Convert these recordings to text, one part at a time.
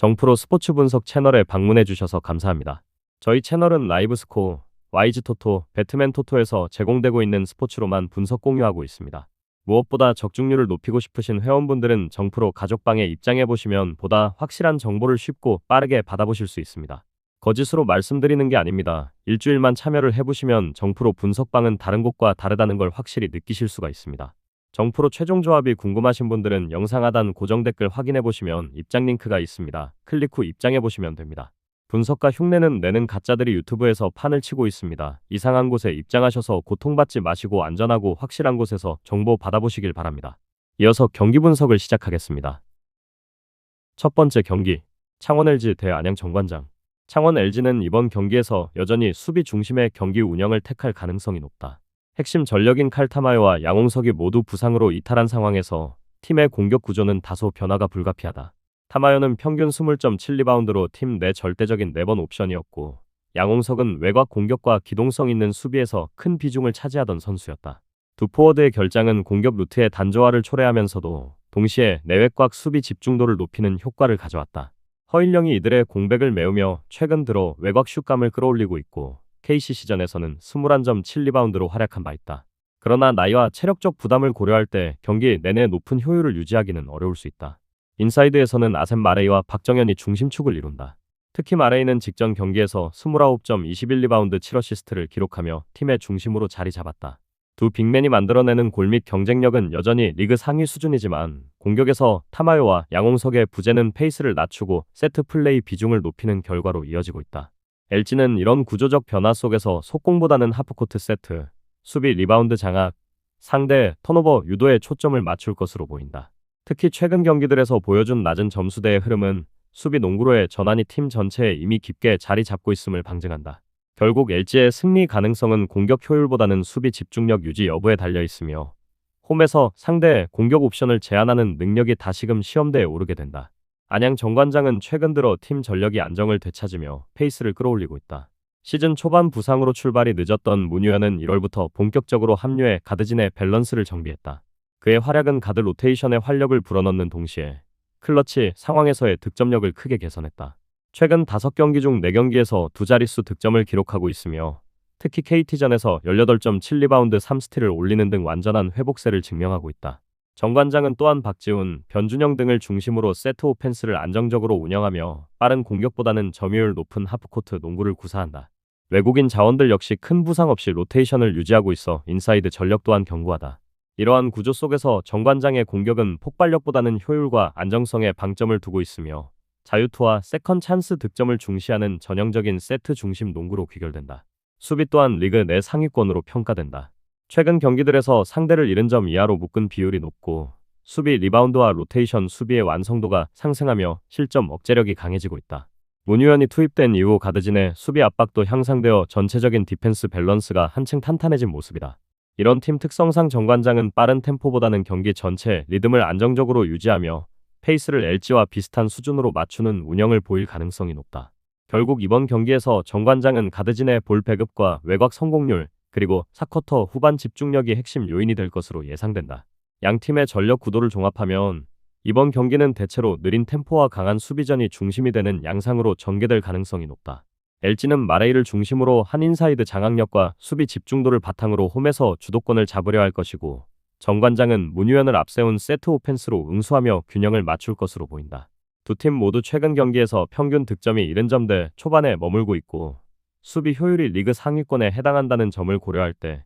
정프로 스포츠 분석 채널에 방문해 주셔서 감사합니다. 저희 채널은 라이브 스코어, YG 토토, 배트맨 토토에서 제공되고 있는 스포츠로만 분석 공유하고 있습니다. 무엇보다 적중률을 높이고 싶으신 회원분들은 정프로 가족방에 입장해 보시면 보다 확실한 정보를 쉽고 빠르게 받아보실 수 있습니다. 거짓으로 말씀드리는 게 아닙니다. 일주일만 참여를 해보시면 정프로 분석방은 다른 곳과 다르다는 걸 확실히 느끼실 수가 있습니다. 정프로 최종 조합이 궁금하신 분들은 영상 하단 고정 댓글 확인해 보시면 입장 링크가 있습니다. 클릭 후 입장해 보시면 됩니다. 분석가 흉내는 내는 가짜들이 유튜브에서 판을 치고 있습니다. 이상한 곳에 입장하셔서 고통받지 마시고 안전하고 확실한 곳에서 정보 받아보시길 바랍니다. 이어서 경기 분석을 시작하겠습니다. 첫 번째 경기, 창원 LG 대 안양 정관장. 창원 LG는 이번 경기에서 여전히 수비 중심의 경기 운영을 택할 가능성이 높다. 핵심 전력인 칼타마요와 양홍석이 모두 부상으로 이탈한 상황에서 팀의 공격 구조는 다소 변화가 불가피하다. 타마요는 평균 20.7리바운드로 팀 내 절대적인 4번 옵션이었고, 양홍석은 외곽 공격과 기동성 있는 수비에서 큰 비중을 차지하던 선수였다. 두 포워드의 결장은 공격 루트의 단조화를 초래하면서도 동시에 내외곽 수비 집중도를 높이는 효과를 가져왔다. 허일영이 이들의 공백을 메우며 최근 들어 외곽 슛감을 끌어올리고 있고, KCC전에서는 21.7리바운드로 활약한 바 있다. 그러나 나이와 체력적 부담을 고려할 때 경기 내내 높은 효율을 유지하기는 어려울 수 있다. 인사이드에서는 아셈 마레이와 박정현이 중심축을 이룬다. 특히 마레이는 직전 경기에서 29.21리바운드 7어시스트를 기록하며 팀의 중심으로 자리 잡았다. 두 빅맨이 만들어내는 골 및 경쟁력은 여전히 리그 상위 수준이지만 공격에서 타마요와 양홍석의 부재는 페이스를 낮추고 세트 플레이 비중을 높이는 결과로 이어지고 있다. LG는 이런 구조적 변화 속에서 속공보다는 하프코트 세트, 수비 리바운드 장악, 상대 턴오버 유도에 초점을 맞출 것으로 보인다. 특히 최근 경기들에서 보여준 낮은 점수대의 흐름은 수비 농구로의 전환이 팀 전체에 이미 깊게 자리 잡고 있음을 방증한다. 결국 LG의 승리 가능성은 공격 효율보다는 수비 집중력 유지 여부에 달려 있으며 홈에서 상대의 공격 옵션을 제한하는 능력이 다시금 시험대에 오르게 된다. 안양 정관장은 최근 들어 팀 전력이 안정을 되찾으며 페이스를 끌어올리고 있다. 시즌 초반 부상으로 출발이 늦었던 문유현은 1월부터 본격적으로 합류해 가드진의 밸런스를 정비했다. 그의 활약은 가드 로테이션에 활력을 불어넣는 동시에 클러치 상황에서의 득점력을 크게 개선했다. 최근 5경기 중 4경기에서 두 자릿수 득점을 기록하고 있으며 특히 KT전에서 18.7리바운드 3스틸을 올리는 등 완전한 회복세를 증명하고 있다. 정관장은 또한 박지훈, 변준영 등을 중심으로 세트 오펜스를 안정적으로 운영하며 빠른 공격보다는 점유율 높은 하프코트 농구를 구사한다. 외국인 자원들 역시 큰 부상 없이 로테이션을 유지하고 있어 인사이드 전력 또한 견고하다. 이러한 구조 속에서 정관장의 공격은 폭발력보다는 효율과 안정성에 방점을 두고 있으며 자유투와 세컨 찬스 득점을 중시하는 전형적인 세트 중심 농구로 귀결된다. 수비 또한 리그 내 상위권으로 평가된다. 최근 경기들에서 상대를 70점 이하로 묶은 비율이 높고 수비 리바운드와 로테이션 수비의 완성도가 상승하며 실점 억제력이 강해지고 있다. 문유현이 투입된 이후 가드진의 수비 압박도 향상되어 전체적인 디펜스 밸런스가 한층 탄탄해진 모습이다. 이런 팀 특성상 정관장은 빠른 템포보다는 경기 전체 리듬을 안정적으로 유지하며 페이스를 LG와 비슷한 수준으로 맞추는 운영을 보일 가능성이 높다. 결국 이번 경기에서 정관장은 가드진의 볼 배급과 외곽 성공률, 그리고 4쿼터 후반 집중력이 핵심 요인이 될 것으로 예상된다. 양 팀의 전력 구도를 종합하면 이번 경기는 대체로 느린 템포와 강한 수비전이 중심이 되는 양상으로 전개될 가능성이 높다. LG는 마레이를 중심으로 한 인사이드 장악력과 수비 집중도를 바탕으로 홈에서 주도권을 잡으려 할 것이고 정관장은 문유현을 앞세운 세트 오펜스로 응수하며 균형을 맞출 것으로 보인다. 두 팀 모두 최근 경기에서 평균 득점이 70점대 초반에 머물고 있고 수비 효율이 리그 상위권에 해당한다는 점을 고려할 때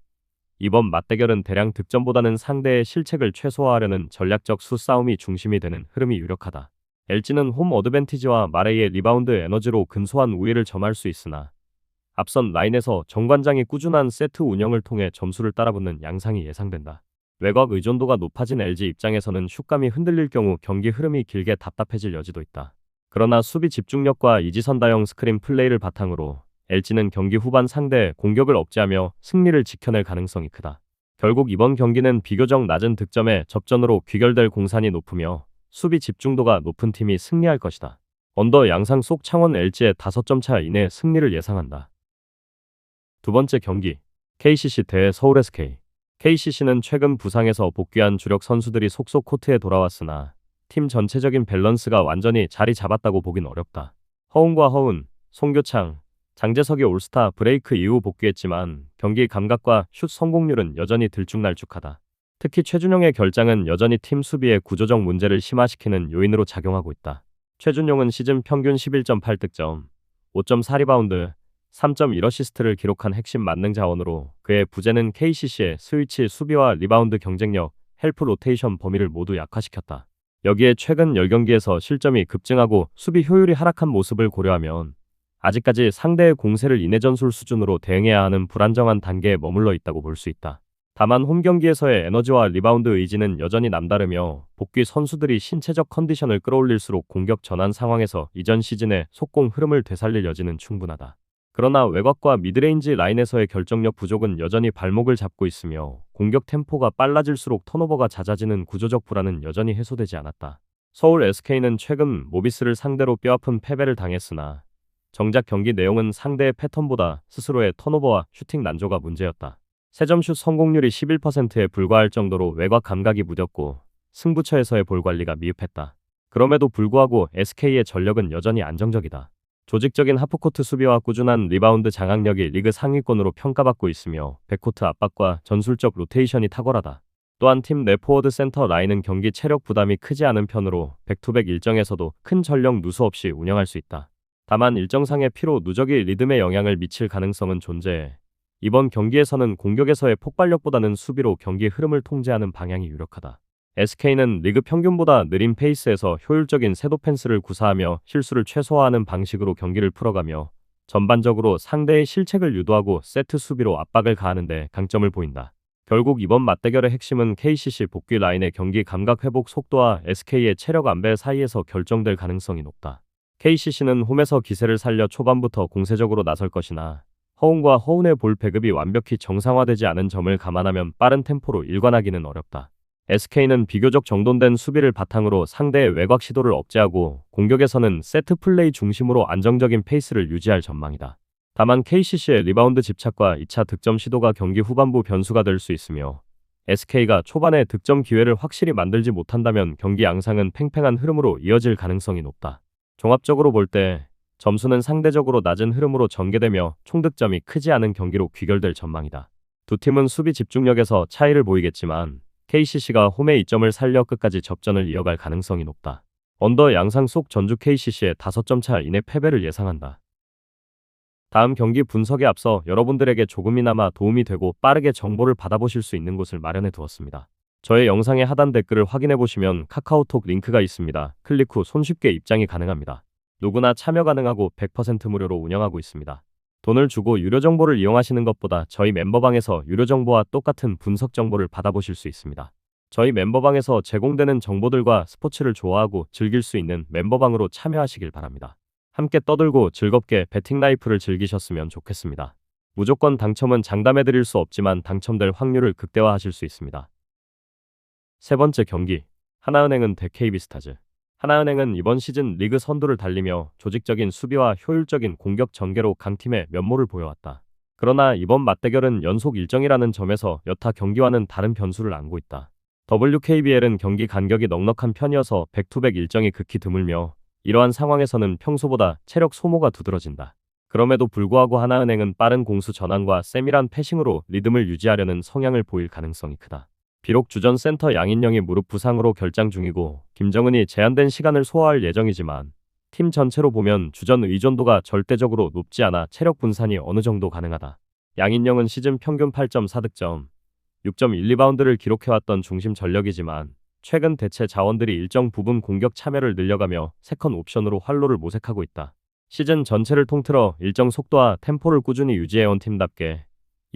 이번 맞대결은 대량 득점보다는 상대의 실책을 최소화하려는 전략적 수싸움이 중심이 되는 흐름이 유력하다. LG는 홈 어드밴티지와 마레이의 리바운드 에너지로 근소한 우위를 점할 수 있으나 앞선 라인에서 정관장이 꾸준한 세트 운영을 통해 점수를 따라붙는 양상이 예상된다. 외곽 의존도가 높아진 LG 입장에서는 슛감이 흔들릴 경우 경기 흐름이 길게 답답해질 여지도 있다. 그러나 수비 집중력과 이지선다형 스크린 플레이를 바탕으로 LG는 경기 후반 상대의 공격을 억제하며 승리를 지켜낼 가능성이 크다. 결국 이번 경기는 비교적 낮은 득점의 접전으로 귀결될 공산이 높으며 수비 집중도가 높은 팀이 승리할 것이다. 언더 양상 속 창원 LG의 5점 차 이내 승리를 예상한다. 두 번째 경기, KCC 대 서울 SK. KCC는 최근 부상에서 복귀한 주력 선수들이 속속 코트에 돌아왔으나 팀 전체적인 밸런스가 완전히 자리 잡았다고 보긴 어렵다. 허운과 허운, 송교창, 장재석이 올스타 브레이크 이후 복귀했지만 경기 감각과 슛 성공률은 여전히 들쭉날쭉하다. 특히 최준용의 결장은 여전히 팀 수비의 구조적 문제를 심화시키는 요인으로 작용하고 있다. 최준용은 시즌 평균 11.8득점, 5.4리바운드, 3.1어시스트를 기록한 핵심 만능 자원으로 그의 부재는 KCC의 스위치 수비와 리바운드 경쟁력, 헬프 로테이션 범위를 모두 약화시켰다. 여기에 최근 10경기에서 실점이 급증하고 수비 효율이 하락한 모습을 고려하면 아직까지 상대의 공세를 이내 전술 수준으로 대응해야 하는 불안정한 단계에 머물러 있다고 볼 수 있다. 다만 홈 경기에서의 에너지와 리바운드 의지는 여전히 남다르며 복귀 선수들이 신체적 컨디션을 끌어올릴수록 공격 전환 상황에서 이전 시즌의 속공 흐름을 되살릴 여지는 충분하다. 그러나 외곽과 미드레인지 라인에서의 결정력 부족은 여전히 발목을 잡고 있으며 공격 템포가 빨라질수록 턴오버가 잦아지는 구조적 불안은 여전히 해소되지 않았다. 서울 SK는 최근 모비스를 상대로 뼈아픈 패배를 당했으나 정작 경기 내용은 상대의 패턴보다 스스로의 턴오버와 슈팅 난조가 문제였다. 세점슛 성공률이 11%에 불과할 정도로 외곽 감각이 무뎠고 승부처에서의 볼 관리가 미흡했다. 그럼에도 불구하고 SK의 전력은 여전히 안정적이다. 조직적인 하프코트 수비와 꾸준한 리바운드 장악력이 리그 상위권으로 평가받고 있으며 백코트 압박과 전술적 로테이션이 탁월하다. 또한 팀 내 포워드 센터 라인은 경기 체력 부담이 크지 않은 편으로 백투백 일정에서도 큰 전력 누수 없이 운영할 수 있다. 다만 일정상의 피로 누적이 리듬에 영향을 미칠 가능성은 존재해 이번 경기에서는 공격에서의 폭발력보다는 수비로 경기 흐름을 통제하는 방향이 유력하다. SK는 리그 평균보다 느린 페이스에서 효율적인 셋 오펜스를 구사하며 실수를 최소화하는 방식으로 경기를 풀어가며 전반적으로 상대의 실책을 유도하고 세트 수비로 압박을 가하는 데 강점을 보인다. 결국 이번 맞대결의 핵심은 KCC 복귀 라인의 경기 감각 회복 속도와 SK의 체력 안배 사이에서 결정될 가능성이 높다. KCC는 홈에서 기세를 살려 초반부터 공세적으로 나설 것이나 허운과 허운의 볼 배급이 완벽히 정상화되지 않은 점을 감안하면 빠른 템포로 일관하기는 어렵다. SK는 비교적 정돈된 수비를 바탕으로 상대의 외곽 시도를 억제하고 공격에서는 세트 플레이 중심으로 안정적인 페이스를 유지할 전망이다. 다만 KCC의 리바운드 집착과 2차 득점 시도가 경기 후반부 변수가 될 수 있으며 SK가 초반에 득점 기회를 확실히 만들지 못한다면 경기 양상은 팽팽한 흐름으로 이어질 가능성이 높다. 종합적으로 볼 때 점수는 상대적으로 낮은 흐름으로 전개되며 총득점이 크지 않은 경기로 귀결될 전망이다. 두 팀은 수비 집중력에서 차이를 보이겠지만 KCC가 홈의 이점을 살려 끝까지 접전을 이어갈 가능성이 높다. 언더 양상 속 전주 KCC의 5점 차 이내 패배를 예상한다. 다음 경기 분석에 앞서 여러분들에게 조금이나마 도움이 되고 빠르게 정보를 받아보실 수 있는 곳을 마련해 두었습니다. 저의 영상의 하단 댓글을 확인해 보시면 카카오톡 링크가 있습니다. 클릭 후 손쉽게 입장이 가능합니다. 누구나 참여 가능하고 100% 무료로 운영하고 있습니다. 돈을 주고 유료 정보를 이용하시는 것보다 저희 멤버방에서 유료 정보와 똑같은 분석 정보를 받아보실 수 있습니다. 저희 멤버방에서 제공되는 정보들과 스포츠를 좋아하고 즐길 수 있는 멤버방으로 참여하시길 바랍니다. 함께 떠들고 즐겁게 배팅 라이프를 즐기셨으면 좋겠습니다. 무조건 당첨은 장담해드릴 수 없지만 당첨될 확률을 극대화하실 수 있습니다. 세 번째 경기, 하나은행은 대 KB스타즈. 하나은행은 이번 시즌 리그 선두를 달리며 조직적인 수비와 효율적인 공격 전개로 강팀의 면모를 보여왔다. 그러나 이번 맞대결은 연속 일정이라는 점에서 여타 경기와는 다른 변수를 안고 있다. WKBL은 경기 간격이 넉넉한 편이어서 백투백 일정이 극히 드물며 이러한 상황에서는 평소보다 체력 소모가 두드러진다. 그럼에도 불구하고 하나은행은 빠른 공수 전환과 세밀한 패싱으로 리듬을 유지하려는 성향을 보일 가능성이 크다. 비록 주전 센터 양인영이 무릎 부상으로 결장 중이고 김정은이 제한된 시간을 소화할 예정이지만 팀 전체로 보면 주전 의존도가 절대적으로 높지 않아 체력 분산이 어느 정도 가능하다. 양인영은 시즌 평균 8.4득점, 6.1리바운드를 기록해왔던 중심 전력이지만 최근 대체 자원들이 일정 부분 공격 참여를 늘려가며 세컨 옵션으로 활로를 모색하고 있다. 시즌 전체를 통틀어 일정 속도와 템포를 꾸준히 유지해온 팀답게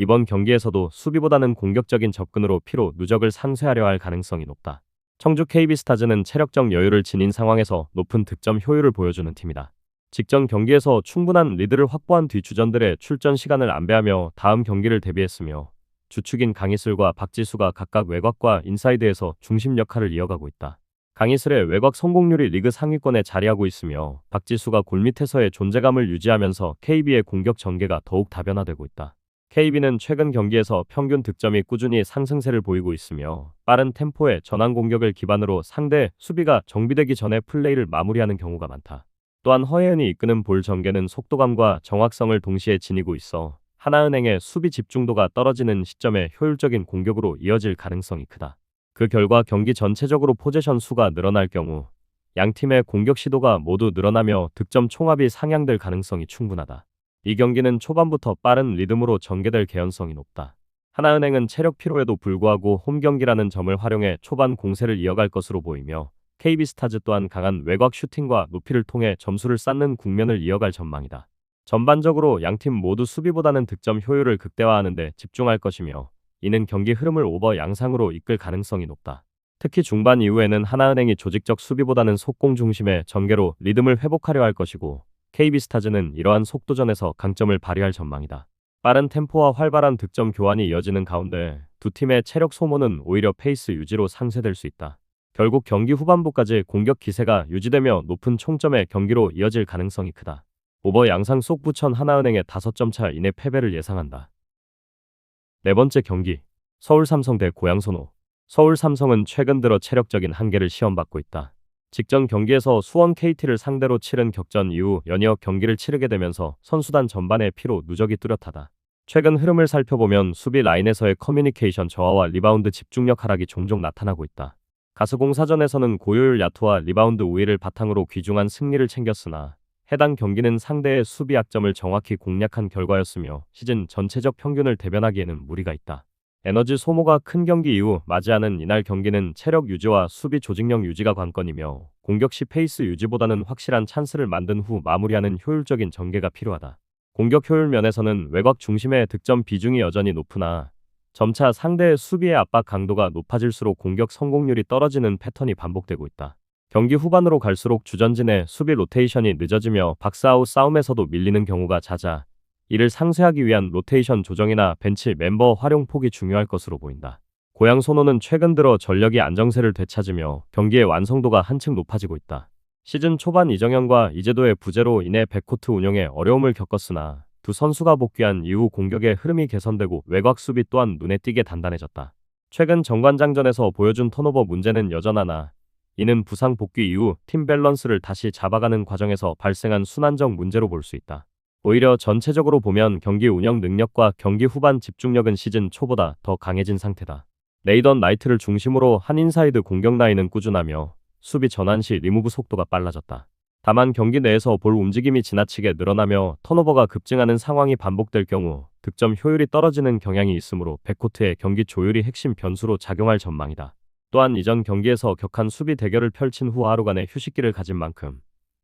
이번 경기에서도 수비보다는 공격적인 접근으로 피로 누적을 상쇄하려 할 가능성이 높다. 청주 KB스타즈는 체력적 여유를 지닌 상황에서 높은 득점 효율을 보여주는 팀이다. 직전 경기에서 충분한 리드를 확보한 뒤 주전들의 출전 시간을 안배하며 다음 경기를 대비했으며 주축인 강희슬과 박지수가 각각 외곽과 인사이드에서 중심 역할을 이어가고 있다. 강희슬의 외곽 성공률이 리그 상위권에 자리하고 있으며 박지수가 골밑에서의 존재감을 유지하면서 KB의 공격 전개가 더욱 다변화되고 있다. KB는 최근 경기에서 평균 득점이 꾸준히 상승세를 보이고 있으며 빠른 템포의 전환 공격을 기반으로 상대 수비가 정비되기 전에 플레이를 마무리하는 경우가 많다. 또한 허예은이 이끄는 볼 전개는 속도감과 정확성을 동시에 지니고 있어 하나은행의 수비 집중도가 떨어지는 시점에 효율적인 공격으로 이어질 가능성이 크다. 그 결과 경기 전체적으로 포제션 수가 늘어날 경우 양 팀의 공격 시도가 모두 늘어나며 득점 총합이 상향될 가능성이 충분하다. 이 경기는 초반부터 빠른 리듬으로 전개될 개연성이 높다. 하나은행은 체력 피로에도 불구하고 홈 경기라는 점을 활용해 초반 공세를 이어갈 것으로 보이며 KB스타즈 또한 강한 외곽 슈팅과 높이를 통해 점수를 쌓는 국면을 이어갈 전망이다. 전반적으로 양팀 모두 수비보다는 득점 효율을 극대화하는 데 집중할 것이며 이는 경기 흐름을 오버 양상으로 이끌 가능성이 높다. 특히 중반 이후에는 하나은행이 조직적 수비보다는 속공 중심의 전개로 리듬을 회복하려 할 것이고 KB스타즈는 이러한 속도전에서 강점을 발휘할 전망이다. 빠른 템포와 활발한 득점 교환이 이어지는 가운데 두 팀의 체력 소모는 오히려 페이스 유지로 상쇄될 수 있다. 결국 경기 후반부까지 공격 기세가 유지되며 높은 총점의 경기로 이어질 가능성이 크다. 오버 양상 속 부천 하나은행의 5점 차 이내 패배를 예상한다. 네 번째 경기, 서울 삼성 대 고양 소노. 서울 삼성은 최근 들어 체력적인 한계를 시험받고 있다. 직전 경기에서 수원 KT를 상대로 치른 격전 이후 연이어 경기를 치르게 되면서 선수단 전반의 피로 누적이 뚜렷하다. 최근 흐름을 살펴보면 수비 라인에서의 커뮤니케이션 저하와 리바운드 집중력 하락이 종종 나타나고 있다. 가스공사전에서는 고효율 야투와 리바운드 우위를 바탕으로 귀중한 승리를 챙겼으나 해당 경기는 상대의 수비 약점을 정확히 공략한 결과였으며 시즌 전체적 평균을 대변하기에는 무리가 있다. 에너지 소모가 큰 경기 이후 맞이하는 이날 경기는 체력 유지와 수비 조직력 유지가 관건이며 공격 시 페이스 유지보다는 확실한 찬스를 만든 후 마무리하는 효율적인 전개가 필요하다. 공격 효율 면에서는 외곽 중심의 득점 비중이 여전히 높으나 점차 상대의 수비의 압박 강도가 높아질수록 공격 성공률이 떨어지는 패턴이 반복되고 있다. 경기 후반으로 갈수록 주전진의 수비 로테이션이 늦어지며 박스아웃 싸움에서도 밀리는 경우가 잦아 이를 상쇄하기 위한 로테이션 조정이나 벤치 멤버 활용 폭이 중요할 것으로 보인다. 고양 소노는 최근 들어 전력이 안정세를 되찾으며 경기의 완성도가 한층 높아지고 있다. 시즌 초반 이정현과 이재도의 부재로 인해 백코트 운영에 어려움을 겪었으나 두 선수가 복귀한 이후 공격의 흐름이 개선되고 외곽 수비 또한 눈에 띄게 단단해졌다. 최근 정관장전에서 보여준 턴오버 문제는 여전하나 이는 부상 복귀 이후 팀 밸런스를 다시 잡아가는 과정에서 발생한 순환적 문제로 볼 수 있다. 오히려 전체적으로 보면 경기 운영 능력과 경기 후반 집중력은 시즌 초보다 더 강해진 상태다. 레이던 나이트를 중심으로 한 인사이드 공격 라인은 꾸준하며 수비 전환 시 리무브 속도가 빨라졌다. 다만 경기 내에서 볼 움직임이 지나치게 늘어나며 턴오버가 급증하는 상황이 반복될 경우 득점 효율이 떨어지는 경향이 있으므로 백코트의 경기 조율이 핵심 변수로 작용할 전망이다. 또한 이전 경기에서 격한 수비 대결을 펼친 후 하루간의 휴식기를 가진 만큼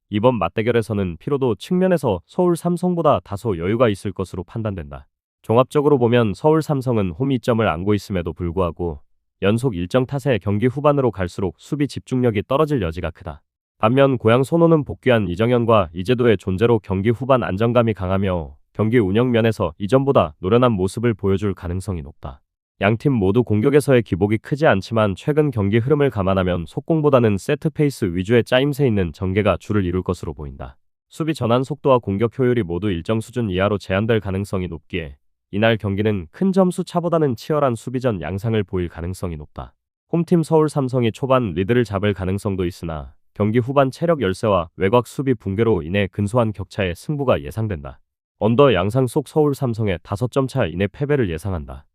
이번 맞대결에서는 피로도 측면에서 서울 삼성보다 다소 여유가 있을 것으로 판단된다. 종합적으로 보면 서울 삼성은 홈 2점을 안고 있음에도 불구하고 연속 일정 탓에 경기 후반으로 갈수록 수비 집중력이 떨어질 여지가 크다. 반면 고양 소노는 복귀한 이정현과 이재도의 존재로 경기 후반 안정감이 강하며 경기 운영 면에서 이전보다 노련한 모습을 보여줄 가능성이 높다. 양팀 모두 공격에서의 기복이 크지 않지만 최근 경기 흐름을 감안하면 속공보다는 세트 페이스 위주의 짜임새 있는 전개가 주를 이룰 것으로 보인다. 수비 전환 속도와 공격 효율이 모두 일정 수준 이하로 제한될 가능성이 높기에 이날 경기는 큰 점수 차보다는 치열한 수비전 양상을 보일 가능성이 높다. 홈팀 서울 삼성이 초반 리드를 잡을 가능성도 있으나 경기 후반 체력 열세와 외곽 수비 붕괴로 인해 근소한 격차의 승부가 예상된다. 언더 양상 속 서울 삼성의 5점 차 이내 패배를 예상한다.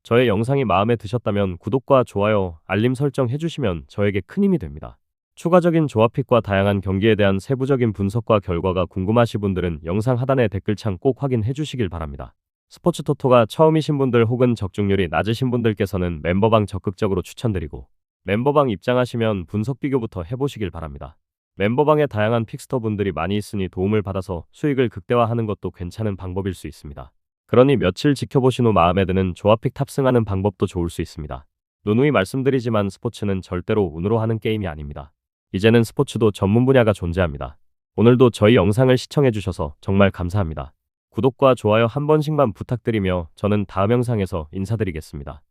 저의 영상이 마음에 드셨다면 구독과 좋아요, 알림 설정 해주시면 저에게 큰 힘이 됩니다. 추가적인 조합픽과 다양한 경기에 대한 세부적인 분석과 결과가 궁금하신 분들은 영상 하단의 댓글창 꼭 확인해 주시길 바랍니다. 스포츠 토토가 처음이신 분들 혹은 적중률이 낮으신 분들께서는 멤버방 적극적으로 추천드리고 멤버방 입장하시면 분석 비교부터 해보시길 바랍니다. 멤버방에 다양한 픽스터 분들이 많이 있으니 도움을 받아서 수익을 극대화하는 것도 괜찮은 방법일 수 있습니다. 그러니 며칠 지켜보신 후 마음에 드는 조합픽 탑승하는 방법도 좋을 수 있습니다. 누누이 말씀드리지만 스포츠는 절대로 운으로 하는 게임이 아닙니다. 이제는 스포츠도 전문 분야가 존재합니다. 오늘도 저희 영상을 시청해주셔서 정말 감사합니다. 구독과 좋아요 한 번씩만 부탁드리며 저는 다음 영상에서 인사드리겠습니다.